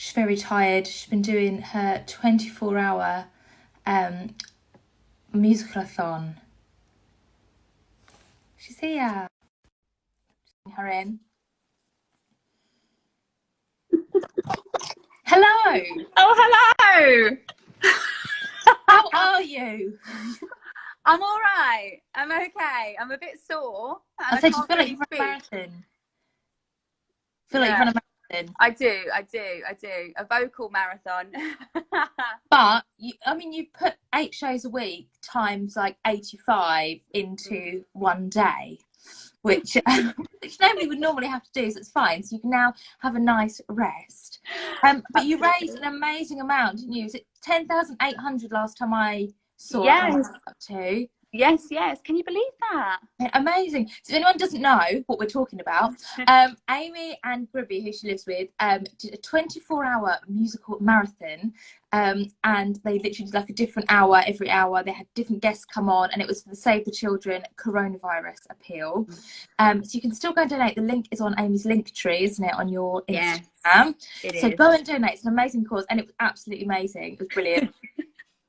She's very tired. She's been doing her 24-hour musical-a-thon. She's here. Bring her in. Hello. Oh, hello. How are you? I'm all right. I'm okay. I'm a bit sore. I said you feel like you've run a marathon. Feel like you've run a marathon. I do. A vocal marathon. But you put 8 shows a week times like 85 into one day, which nobody would normally have to do, so it's fine. So you can now have a nice rest. But you raised an amazing amount, didn't you? Was it 10,800 last time I saw Yes. it? Up to? Yes. Can you believe that? Yeah, amazing. So if anyone doesn't know what we're talking about, Aimie and Gribby, who she lives with, did a 24-hour musical marathon, and they literally did like a different hour every hour. They had different guests come on, and it was for the Save the Children coronavirus appeal. So you can still go and donate. The link is on Amy's link tree, isn't it, on your Instagram? Yes, so go and donate. It's an amazing cause, and it was absolutely amazing. It was brilliant.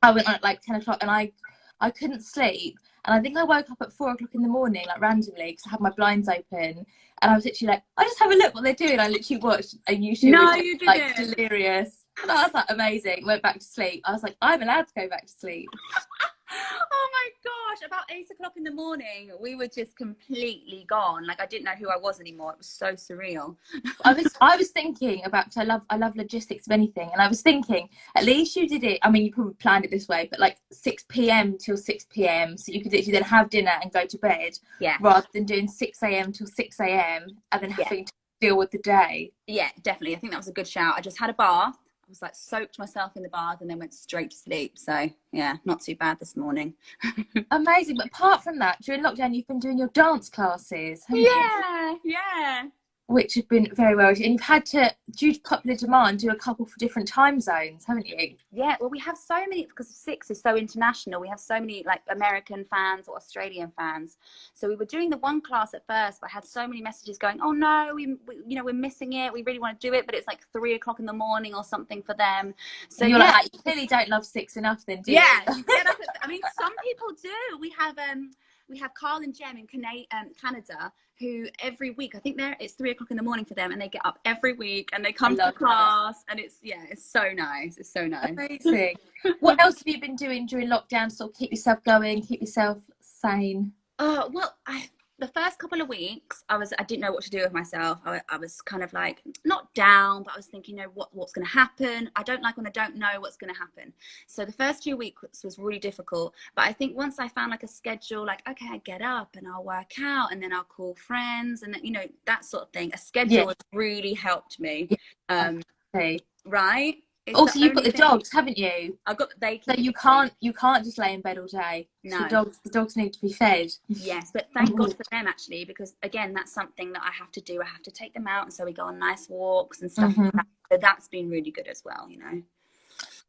I went on at like 10 o'clock, and I couldn't sleep, and I think I woke up at 4 o'clock in the morning, like randomly, because I had my blinds open, and I was literally like, I just have a look what they're doing. I literally watched a YouTube, no, which you was, like, didn't. delirious. And I was like, amazing. Went back to sleep. I was like, I'm allowed to go back to sleep. Oh my gosh, about 8 o'clock in the morning, we were just completely gone. Like, I didn't know who I was anymore. It was so surreal. I was thinking about, I love logistics of anything, and I was thinking, at least you did it, I mean, you probably planned it this way, but like 6 p.m. till 6 p.m, so you could literally then have dinner and go to bed, rather than doing 6 a.m. till 6 a.m. and then having to deal with the day. Yeah, definitely. I think that was a good shout. I just had a bath. I was like soaked myself in the bath and then went straight to sleep. So yeah, not too bad this morning. Amazing. But apart from that, during lockdown, you've been doing your dance classes, haven't you? Yeah. Which have been very well. And you've had to, due to popular demand, do a couple for different time zones, haven't you? Yeah, well, we have so many, because Six is so international. We have so many like American fans or Australian fans. So we were doing the one class at first, but I had so many messages going, oh no, we're missing it. We really want to do it, but it's like 3 o'clock in the morning or something for them. So you're like, you clearly don't love Six enough then, do you? I mean, some people do. We have Carl and Jem in Canada, who every week, I think it's 3 o'clock in the morning for them, and they get up every week and they come to the class, and it's so nice. It's so nice. Amazing. What else have you been doing during lockdown to sort of keep yourself going, keep yourself sane? Well, the first couple of weeks, I didn't know what to do with myself. I was kind of like, not down, but I was thinking, what's going to happen? I don't like when I don't know what's going to happen. So the first few weeks was really difficult. But I think once I found like a schedule, like, okay, I get up and I'll work out and then I'll call friends and then, that sort of thing. A schedule has really helped me. Right? It's also, you've got the dogs, haven't you? I've got so you can't just lay in bed all day. No, the dogs need to be fed. Yes, but thank God for them, actually, because again, that's something that I have to do. I have to take them out, and so we go on nice walks and stuff like that. So that's been really good as well,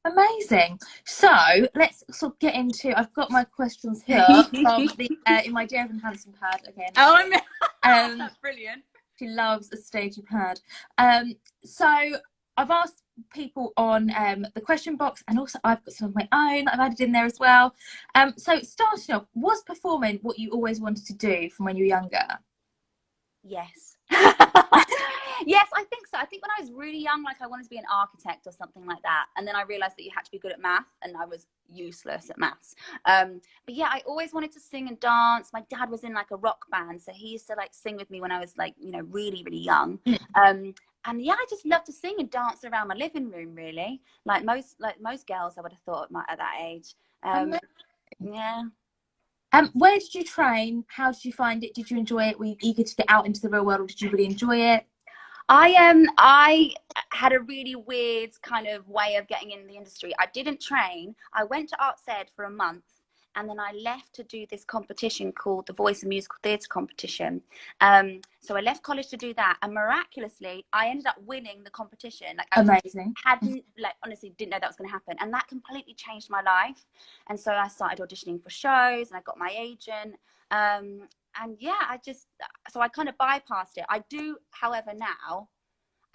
Amazing. So let's sort of get into. I've got my questions here from the in my Dear Evan Hansen pad again. Oh, that's brilliant. She loves a stagey pad. So I've asked people on the question box, and also I've got some of my own that I've added in there as well. So starting off, was performing what you always wanted to do from when you were younger? Yes. Yes, I think so. I think when I was really young, like I wanted to be an architect or something like that, and then I realized that you had to be good at math, and I was useless at maths. But yeah, I always wanted to sing and dance. My dad was in like a rock band, so he used to like sing with me when I was like really young. And yeah, I just love to sing and dance around my living room, really, like most girls I would have thought at that age. Yeah. Where did you train? How did you find it? Did you enjoy it? Were you eager to get out into the real world, or did you really enjoy it? I had a really weird kind of way of getting in the industry. I didn't train. I went to Arts Ed for a month, and then I left to do this competition called the Voice and Musical Theatre Competition. So I left college to do that, and miraculously, I ended up winning the competition. Like, amazing. Honestly didn't know that was going to happen, and that completely changed my life. And so I started auditioning for shows, and I got my agent. And yeah, so I kind of bypassed it. I do, however, now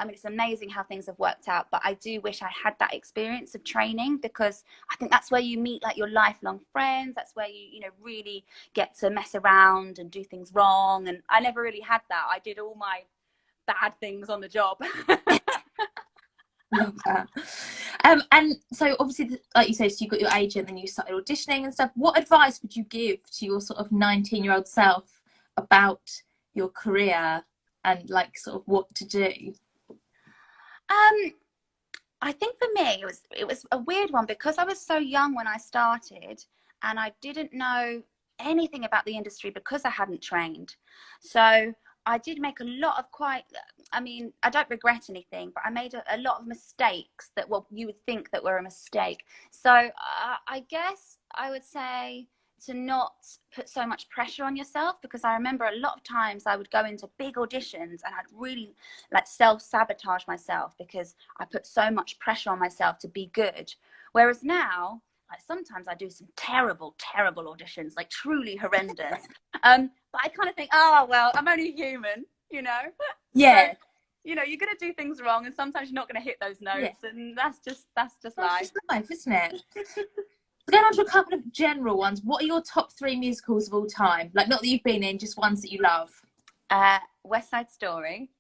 I mean, it's amazing how things have worked out, but I do wish I had that experience of training, because I think that's where you meet like your lifelong friends. That's where you know, really get to mess around and do things wrong. And I never really had that. I did all my bad things on the job. Love that. And so obviously, like you said, so you got your agent, then you started auditioning and stuff. What advice would you give to your sort of 19-year-old self about your career and like sort of what to do? I think for me, it was a weird one, because I was so young when I started, and I didn't know anything about the industry because I hadn't trained. So I did make a lot of I mean, I don't regret anything, but I made a lot of mistakes that, well, you would think that were a mistake. So I guess I would say to not put so much pressure on yourself, because I remember a lot of times I would go into big auditions and I'd really like self-sabotage myself because I put so much pressure on myself to be good. Whereas now, like, sometimes I do some terrible auditions, like truly horrendous. But I kind of think, oh well, I'm only human, you know. Yeah. So, you know, you're gonna do things wrong, and sometimes you're not gonna hit those notes, and that's just life. That's just life, isn't it? Going on to a couple of general ones. What are your top 3 musicals of all time? Like, not that you've been in, just ones that you love. West Side Story.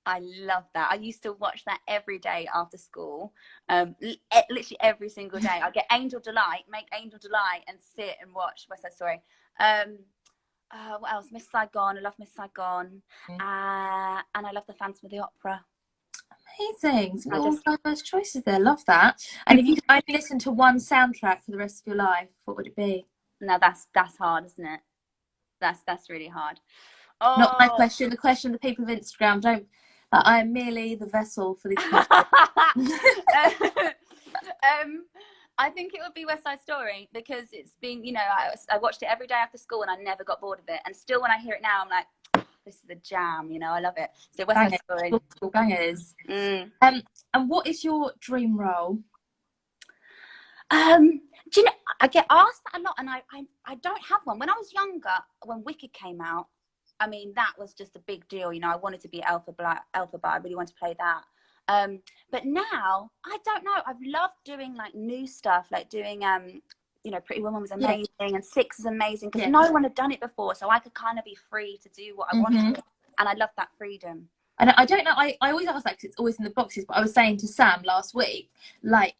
I love that. I used to watch that every day after school, literally every single day. I'd get Angel Delight, make Angel Delight, and sit and watch West Side Story. What else? Miss Saigon. I love Miss Saigon. And I love the Phantom of the Opera. Amazing. Some all diverse choices there. Love that. And if you could only listen to one soundtrack for the rest of your life, what would it be? No, that's hard, isn't it? That's really hard. Oh. Not my question. The question of the people of Instagram. Don't. I am merely the vessel for this question. I think it would be West Side Story, because it's been, you know, I watched it every day after school and I never got bored of it. And still, when I hear it now, I'm like, oh, this is a jam, you know. I love it. So West Side Story. Bangers. And what is your dream role? Do you know, I get asked that a lot, and I don't have one. When I was younger, when Wicked came out, I mean, that was just a big deal. You know, I wanted to be Elphaba. I really wanted to play that. But now, I don't know. I've loved doing like new stuff, like doing, you know, Pretty Woman was amazing, and Six is amazing, because no one had done it before, so I could kind of be free to do what I wanted, and I love that freedom. And I don't know. I always ask that because it's always in the boxes. But I was saying to Sam last week, like,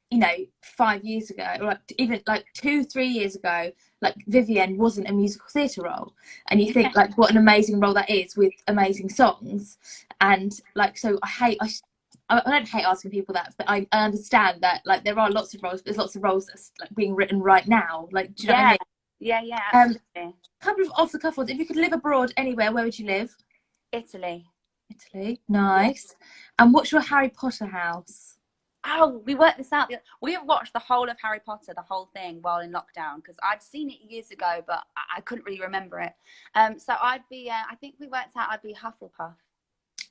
you know, 5 years ago, or like even like 2-3 years ago, like Vivienne wasn't a musical theatre role, and you think like what an amazing role that is with amazing songs, and like, so I don't hate asking people that, but I understand that like there are lots of roles, but there's lots of roles that's like being written right now. Like, do you know what I mean? Yeah, absolutely. A couple of off the cuff ones. If you could live abroad anywhere, where would you live? Italy, nice. And what's your Harry Potter house? Oh, we worked this out. We have watched the whole of Harry Potter, the whole thing, while in lockdown, because I'd seen it years ago, but I couldn't really remember it. So I'd be, I think we worked out I'd be Hufflepuff.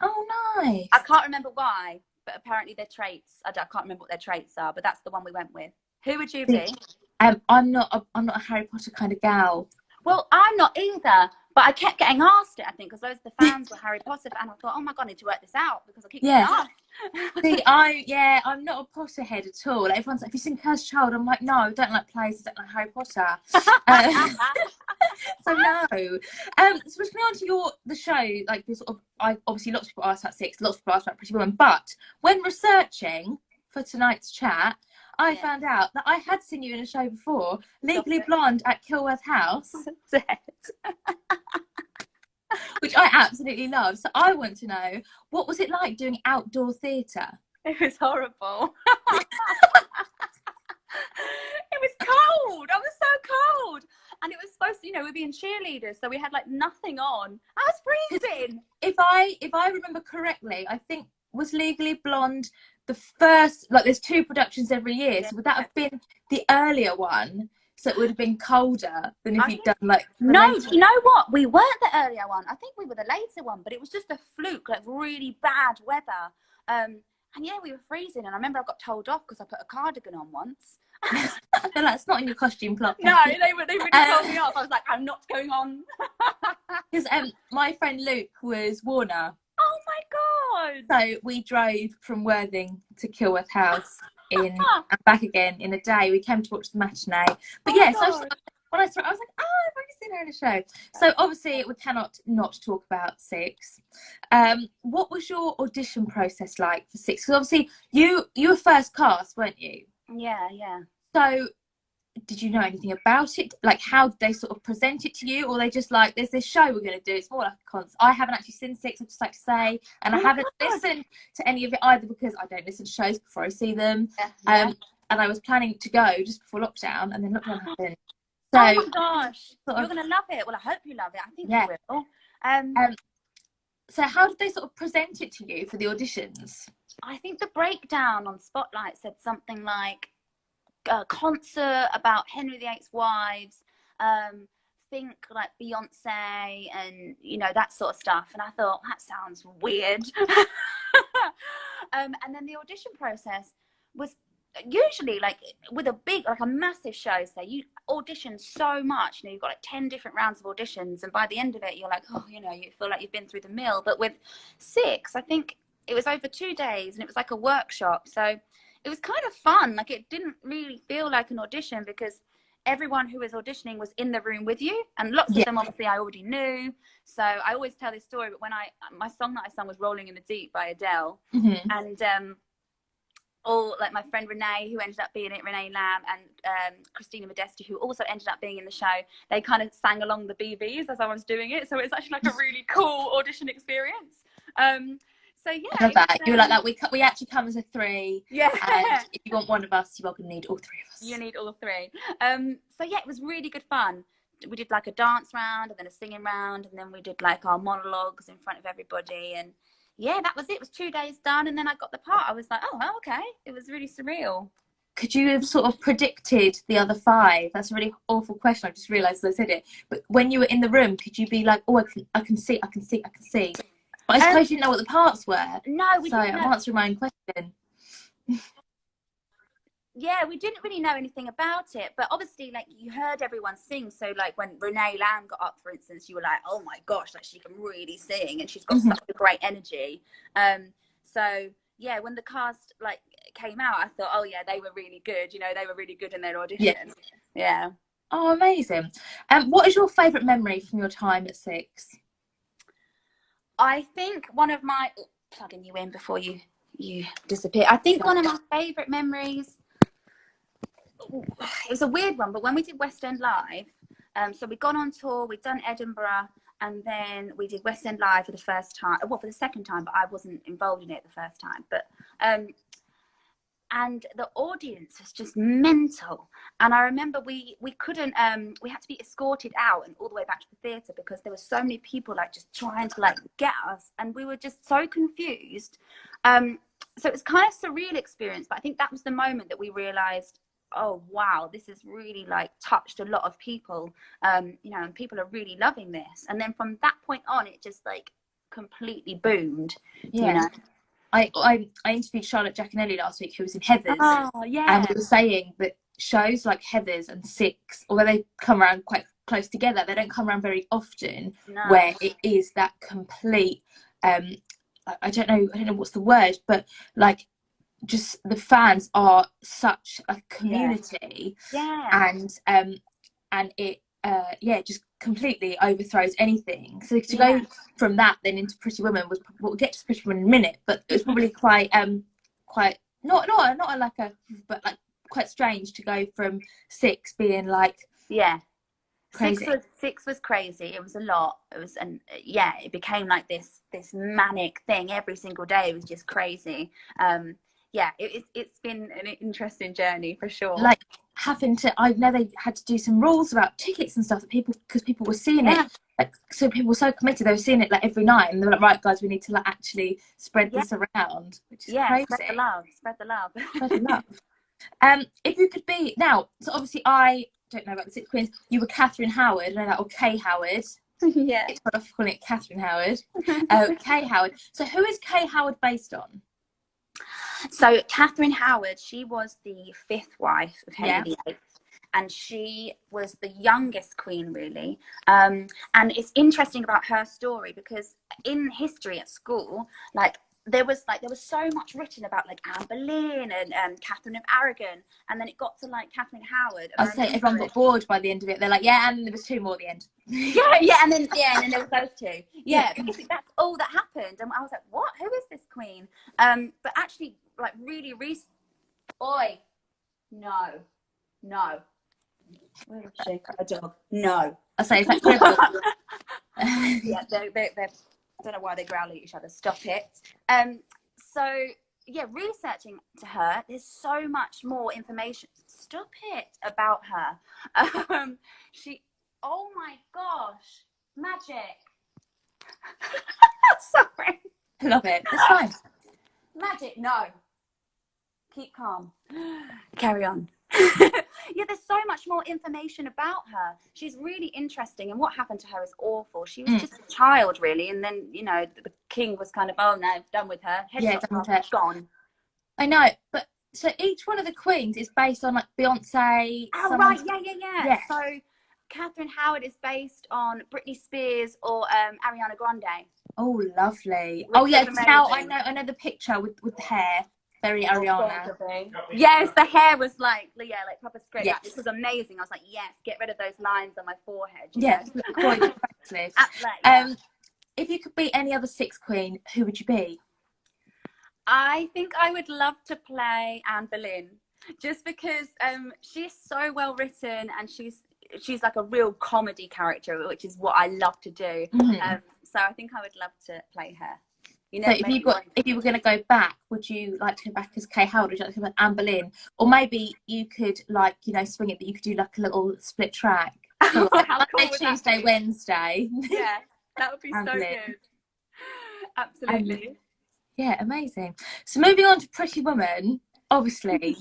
Oh, nice. I can't remember why, but apparently their traits, I can't remember what their traits are, but that's the one we went with. Who would you be? I'm not a Harry Potter kind of gal. Well, I'm not either, but I kept getting asked it, I think, because loads of the fans were Harry Potter, and I thought, oh my God, I need to work this out, because I keep getting asked. See, I'm not a Potterhead at all. Like, everyone's like, have you seen Cursed Child? I'm like, no, I don't like plays, I don't like Harry Potter. So no. So we're coming on to the show, like this sort of, obviously lots of people ask about Six, lots of people ask about Pretty Woman, but when researching for tonight's chat, I found out that I had seen you in a show before, Legally Blonde at Kilworth House. Which I absolutely love. So I want to know, what was it like doing outdoor theatre? It was horrible. It was cold. I was so cold. And it was supposed to, you know, we'd be in cheerleaders, so we had like nothing on. I was freezing. If I remember correctly, I think was Legally Blonde the first, like there's 2 productions every year, so would that have been the earlier one? So it would have been colder than if you'd done like no, you know what? We weren't the earlier one. I think we were the later one, but it was just a fluke, like really bad weather. And yeah, we were freezing. And I remember I got told off because I put a cardigan on once. No, that's not in your costume plot. No, they really told me off. I was like, I'm not going on. Because my friend Luke was Warner. Oh my So we drove from Worthing to Kilworth House and back again in a day. We came to watch the matinee. But yeah, so when I saw it, I was like, oh, I've already seen her in a show. So obviously we cannot not talk about Six. What was your audition process like for Six? Because obviously you were first cast, weren't you? Yeah. So did you know anything about it? Like, how did they sort of present it to you? Or they just like, there's this show we're going to do. It's more like a concert. I haven't actually seen Six, I'd just like to say. And I haven't listened to any of it either because I don't listen to shows before I see them. And I was planning to go just before lockdown, and then lockdown happened. So, oh my gosh. You're going to love it. Well, I hope you love it. I think you will. So how did they sort of present it to you for the auditions? I think the breakdown on Spotlight said something like, a concert about Henry VIII's wives, think like Beyonce and, you know, that sort of stuff. And I thought, that sounds weird. And then the audition process was usually like with a massive show, say you audition so much, you know, you've got like 10 different rounds of auditions, and by the end of it you're like, oh, you know, you feel like you've been through the mill. But with Six, I think it was over 2 days and it was like a workshop, so it was kind of fun. Like, it didn't really feel like an audition because everyone who was auditioning was in the room with you, and lots of them obviously I already knew. So I always tell this story, but when my song that I sung was Rolling in the Deep by Adele, and all like my friend Renee, who ended up being it, Renee Lamb, and Christina Modesti, who also ended up being in the show, they kind of sang along the BVs as I was doing it. So it's actually like a really cool audition experience. So yeah, I love that. You were like that. We actually come as a 3. Yeah. And if you want one of us, you're going to need all 3 of us. You need all 3. So yeah, it was really good fun. We did like a dance round and then a singing round, and then we did like our monologues in front of everybody. And yeah, that was it. It was 2 days done, and then I got the part. I was like, oh, okay. It was really surreal. Could you have sort of predicted the other 5? That's a really awful question. I just realised I said it. But when you were in the room, could you be like, oh, I can see. But I suppose you didn't know what the parts were. No, we so didn't know. I'm answering my own question. Yeah, we didn't really know anything about it, but obviously, like, you heard everyone sing. So like when Renee Lamb got up, for instance, you were like, oh my gosh, like, she can really sing and she's got such a great energy. So yeah, when the cast like came out, I thought, oh yeah, they were really good. You know, they were really good in their audition. Yeah. Oh, amazing. What is your favourite memory from your time at Six? I think one of my plugging you in before you disappear. I think one of my favourite memories, it was a weird one, but when we did West End Live, so we'd gone on tour, we'd done Edinburgh, and then we did West End Live for the first time. Well, for the second time, but I wasn't involved in it the first time. But and the audience was just mental. And I remember we couldn't, we had to be escorted out and all the way back to the theatre because there were so many people like just trying to like get us, and we were just so confused. So it was kind of a surreal experience, but I think that was the moment that we realised, oh wow, this has really like touched a lot of people, you know, and people are really loving this. And then from that point on, it just like completely boomed. You know? I interviewed Charlotte Giaconelli last week, who was in Heathers. Oh, yeah. And we were saying that shows like Heathers and Six, although they come around quite close together, they don't come around very often. No. Where it is that complete, I don't know what's the word, but like just the fans are such a community. And it just completely overthrows anything. So to go from that then into Pretty Woman was, we'll get to Pretty Woman in a minute, but it was probably quite not like a, but like quite strange to go from Six being like crazy. Six was crazy. It was a lot. It was, and it became like this manic thing every single day. It was just crazy. It's been an interesting journey for sure. Like having to, I know they had to do some rules about tickets and stuff that because people were seeing it. Like, so people were so committed, they were seeing it like every night, and they were like, right guys, we need to like actually spread this around, which is crazy. Spread the love. Spread the love. If you could be now, so obviously I don't know about the Six Queens, you were Catherine Howard, I know that, or Kay Howard. It's put off calling it Catherine Howard. Kay Howard. So who is Kay Howard based on? So Catherine Howard, she was the 5th wife of Henry VIII, and she was the youngest queen, really. And it's interesting about her story because in history at school, like there was so much written about like Anne Boleyn and Catherine of Aragon, and then it got to like Catherine Howard. I'd say everyone got bored by the end of it. They're like, yeah, and there was 2 more at the end. And then there was those 2. Basically that's all that happened, and I was like, what? Who is this queen? But actually, like really Oi, no, where is she? A dog? No. I say, is that terrible? Yeah, they're I don't know why they growl at each other. Stop it. So yeah, researching to her, there's so much more information. Stop it about her. Oh my gosh, magic. Sorry. I love it. It's fine. Magic, no. Keep calm. Carry on. Yeah, there's so much more information about her. She's really interesting, and what happened to her is awful. She was just a child, really, and then, you know, the king was kind of, oh no, done with her. Done with her. Gone. I know, but so each one of the queens is based on like Beyonce. Oh, right, yeah. So Catherine Howard is based on Britney Spears or Ariana Grande. Oh, lovely. Which yeah, is now amazing. I know the picture with the hair. Very Ariana. Yes, the hair was like proper straight back. Yes. This was amazing. I was like, yes, get rid of those lines on my forehead. Yes, Absolutely. If you could be any other 6th queen, who would you be? I think I would love to play Anne Boleyn, just because she's so well written, and she's like a real comedy character, which is what I love to do. So I think I would love to play her. So if you were going to go back, would you like to go back as Kay Howard? Would you like to go back Anne Boleyn? Or maybe you could, like, you know, swing it that you could do like a little split track. So, like, How cool would Tuesday, that be? Wednesday. Yeah, that would be so good. Absolutely. Yeah, amazing. So moving on to Pretty Woman, obviously.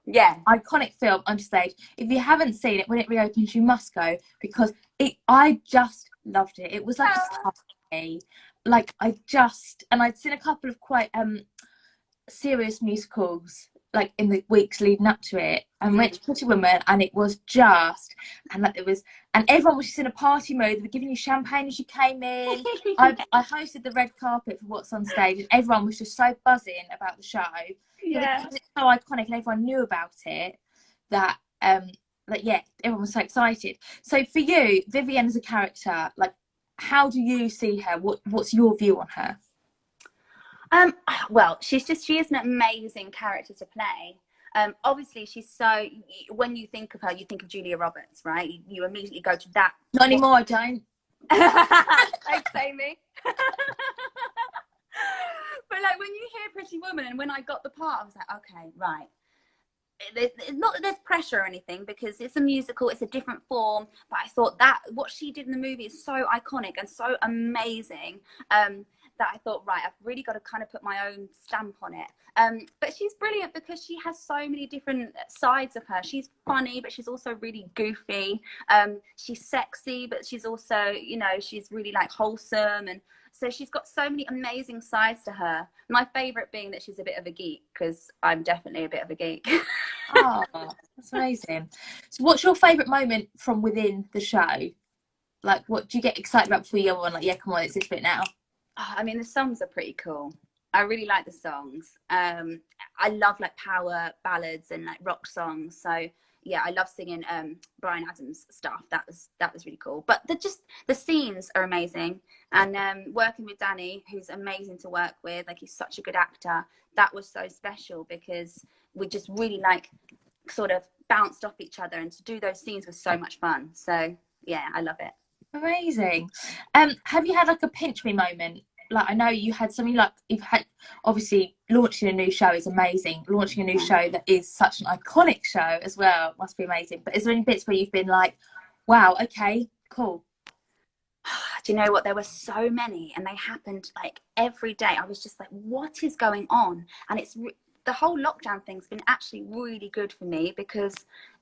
Yeah. Iconic film on stage. If you haven't seen it, when it reopens, you must go, because I just loved it. It was like a star for me. Like and I'd seen a couple of quite serious musicals like in the weeks leading up to it, and went to Pretty Woman, and it was just, and like and everyone was just in a party mode. They were giving you champagne as you came in. I hosted the red carpet for Whatsonstage, and everyone was just so buzzing about the show. Yeah. Because it's so iconic and everyone knew about it, that everyone was so excited. So for you, Vivienne as a character, like, how do you see her? What's your view on her? Well, she is an amazing character to play. Obviously, when you think of her, you think of Julia Roberts, right? You immediately go to that. Not anymore, I don't. Thanks, Aimie. But like, when you hear Pretty Woman, and when I got the part, I was like, okay, right. It's not that there's pressure or anything, because it's a musical, it's a different form, but I thought that what she did in the movie is so iconic and so amazing, that I thought, right, I've really got to kind of put my own stamp on it. But she's brilliant because she has so many different sides of her. She's funny, but she's also really goofy. She's sexy, but she's also, you know, she's really like wholesome, and so she's got so many amazing sides to her. My favourite being that she's a bit of a geek, because I'm definitely a bit of a geek. Oh, that's amazing. So what's your favourite moment from within the show? Like, what do you get excited about before you go on? Like, yeah, come on, it's this bit now. Oh, I mean, the songs are pretty cool. I really like the songs. I love like power ballads and like rock songs. So yeah, I love singing Bryan Adams stuff. That was really cool. But the scenes are amazing, and working with Danny, who's amazing to work with, like, he's such a good actor. That was so special because we just really like sort of bounced off each other, and to do those scenes was so much fun. So yeah, I love it. Amazing. Have you had like a pinch me moment? Like, I know you had something, like, you've had, obviously launching a new show is amazing. Launching a new show that is such an iconic show as well must be amazing. But is there any bits where you've been like, wow, okay, cool? Do you know what? There were so many, and they happened like every day. I was just like, what is going on? And it's the whole lockdown thing's been actually really good for me, because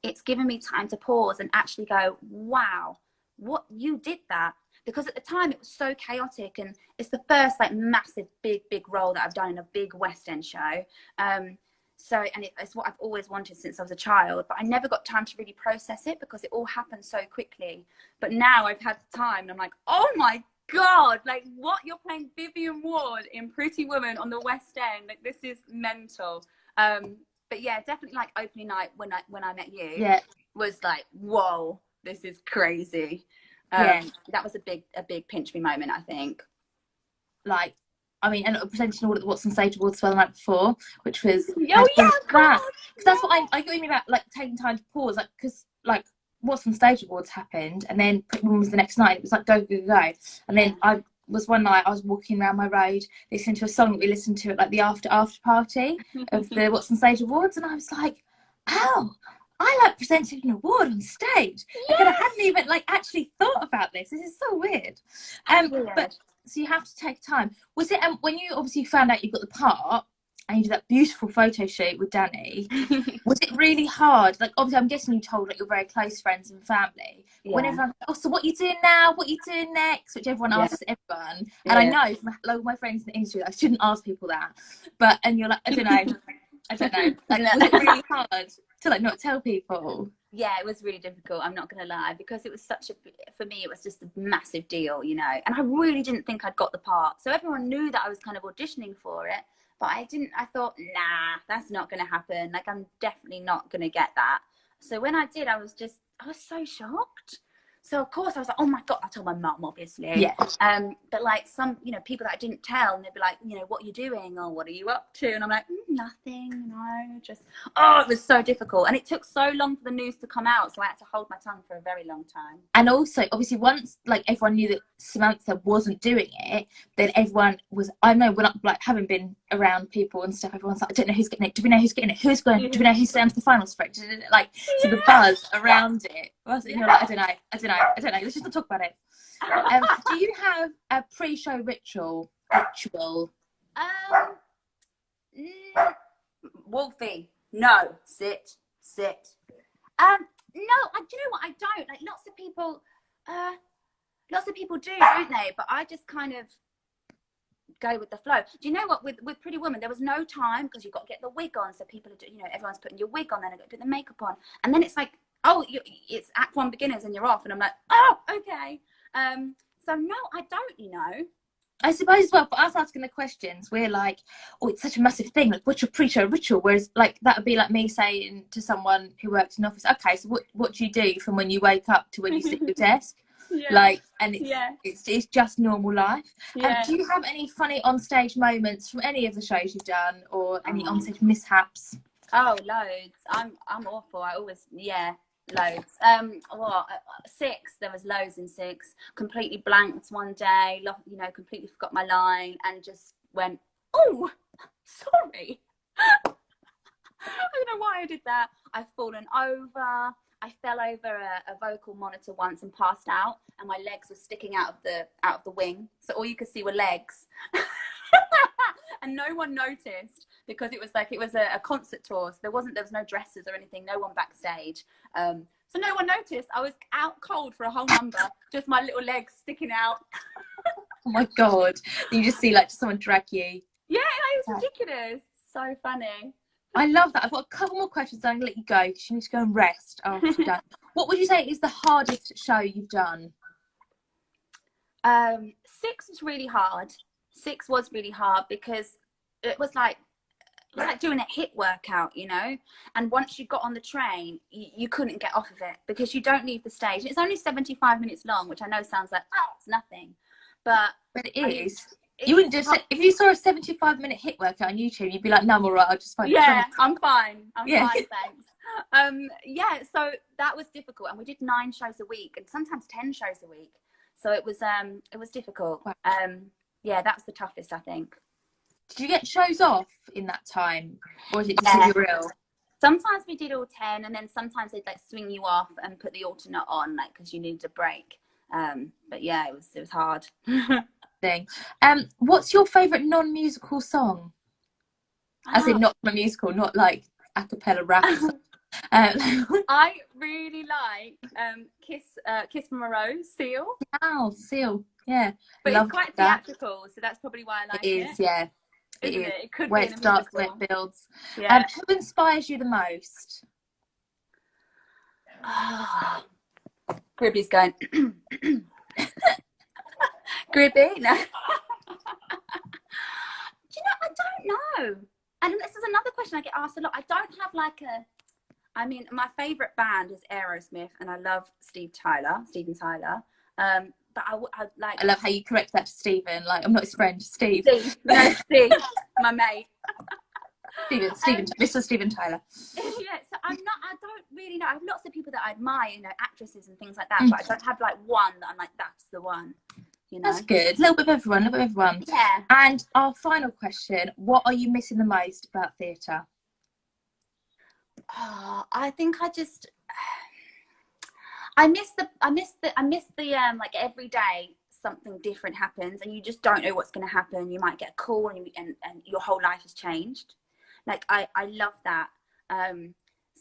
it's given me time to pause and actually go, wow, what, you did that? Because at the time it was so chaotic, and it's the first like massive big role that I've done in a big West End show. So, and it's what I've always wanted since I was a child, but I never got time to really process it because it all happened so quickly. But now I've had time, and I'm like, oh my God, like what, you're playing Vivian Ward in Pretty Woman on the West End, like this is mental. But yeah, definitely like opening night when I met you was like, whoa, this is crazy. That was a big pinch me moment, I think. Like, I mean, and presenting all at the Whatsonstage Awards as well the night before, which was God, that's what I got about, like taking time to pause, like because like Whatsonstage Awards happened, and then Pretty Woman was the next night. It was like go go go, and then I was one night I was walking around my road listening to a song that we listened to at like the after party of the Whatsonstage Awards, and I was like, oh, I like presenting an award on stage. Like, I hadn't even like actually thought about this. This is so weird. But so you have to take time. Was it when you obviously found out you got the part and you did that beautiful photo shoot with Danny? Was it really hard? Like, obviously, I'm guessing you told like your very close friends and family. Yeah. When everyone, oh, so what are you doing now? What are you doing next? Which everyone asks everyone. And I know from a lot of my friends in the industry, I shouldn't ask people that. But and you're like, I don't know. Like, was it really hard to like not tell people? Yeah, it was really difficult, I'm not gonna lie, because it was for me it was just a massive deal, you know, and I really didn't think I'd got the part. So everyone knew that I was kind of auditioning for it, but I thought, nah, that's not gonna happen. Like, I'm definitely not gonna get that. So when I did, I was so shocked. So of course I was like, oh my God, I told my mum, obviously. Yeah. But like some, you know, people that I didn't tell, and they'd be like, you know, what are you doing? Or what are you up to? And I'm like, nothing, no, just, oh, it was so difficult. And it took so long for the news to come out. So I had to hold my tongue for a very long time. And also, obviously, once like everyone knew that Samantha wasn't doing it, then everyone was, I know, when like having been around people and stuff, everyone's like, I don't know who's getting it. Do we know who's getting it? Who's going? Do we know who's down to the finals for it? Like, so the buzz around it. And you're like, I don't know. Let's just not talk about it. Do you have a pre-show ritual? Wolfie, no, sit. No, do you know what? I don't. Like, lots of people do, don't they? But I just kind of go with the flow. Do you know what? With Pretty Woman, there was no time because you've got to get the wig on. So people are, you know, everyone's putting your wig on, then I've got to put the makeup on, and then it's like, oh, it's Act 1 beginners and you're off, and I'm like, oh, okay. So no, I don't, you know. I suppose as well, for us asking the questions, we're like, oh, it's such a massive thing. Like, what's your pre-show ritual? Whereas, like, that would be like me saying to someone who works in an office, okay, so what do you do from when you wake up to when you sit at your desk? Like, and it's just normal life. Do you have any funny onstage moments from any of the shows you've done, or any onstage mishaps? Oh, loads. I'm awful. I always, loads. Six, there was loads in Six. Completely blanked one day, you know, completely forgot my line and just went, oh, sorry. I don't know why I did that. I've fallen over. I fell over a vocal monitor once and passed out, and my legs were sticking out of the wing, so all you could see were legs. And no one noticed because it was a concert tour, so there was no dressers or anything, no one backstage, so no one noticed. I was out cold for a whole number, just my little legs sticking out. Oh my God. You just see like someone drag you. Yeah, it was ridiculous. So funny. I love that. I've got a couple more questions. I'm going to let you go because you need to go and rest after you're done. What would you say is the hardest show you've done? Six was really hard. Six was really hard because it was like doing a HIIT workout, you know. And once you got on the train, you couldn't get off of it because you don't leave the stage. It's only 75 minutes long, which I know sounds like, oh, it's nothing. But it is. You wouldn't just if you saw a 75-minute HIIT workout on YouTube, you'd be like, no, I'm all right, I'll just find I'm fine. I'm fine, thanks. So that was difficult, and we did 9 shows a week and sometimes 10 shows a week. So it was difficult. Wow. That's the toughest, I think. Did you get shows off in that time, or was it just real? Sometimes we did all 10, and then sometimes they'd like swing you off and put the alternate on, like because you needed a break. But yeah, it was hard. Thing. What's your favourite non-musical song? As in not a musical, not like a cappella rap. I really like Kiss from a Rose, Seal. Oh, Seal, yeah. But it's quite theatrical, so that's probably why I like it. It is, yeah. It is. It could where be it starts, where it builds. Yeah. Who inspires you the most? Gribby's going. Gribby? No. Do you know, I don't know. And this is another question I get asked a lot. I don't have like a, I mean, my favourite band is Aerosmith, and I love Steven Tyler. But I like. I love how you correct that to Stephen. Like, I'm not his friend, Steve. No, Steve, my mate. Mr. Steven Tyler. Yeah, so I don't really know. I have lots of people that I admire, you know, actresses and things like that, but I don't have like one that I'm like, that's the one. You know? That's good. A little bit of everyone. Yeah. And our final question: what are you missing the most about theatre? Oh, I think I miss the like every day something different happens and you just don't know what's going to happen. You might get a call and your whole life has changed. Like I love that.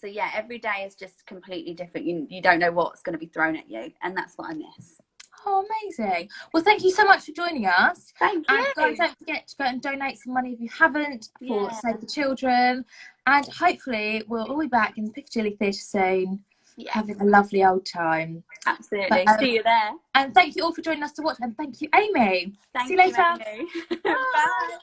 So yeah, every day is just completely different. You don't know what's going to be thrown at you, and that's what I miss. Oh, amazing. Well, thank you so much for joining us. Thank you. And guys, don't forget to go and donate some money if you haven't for Save the Children. And hopefully we'll all be back in the Piccadilly Theatre soon, having a lovely old time. Absolutely. See you there. And thank you all for joining us to watch. And thank you, Aimie. See you later. Bye.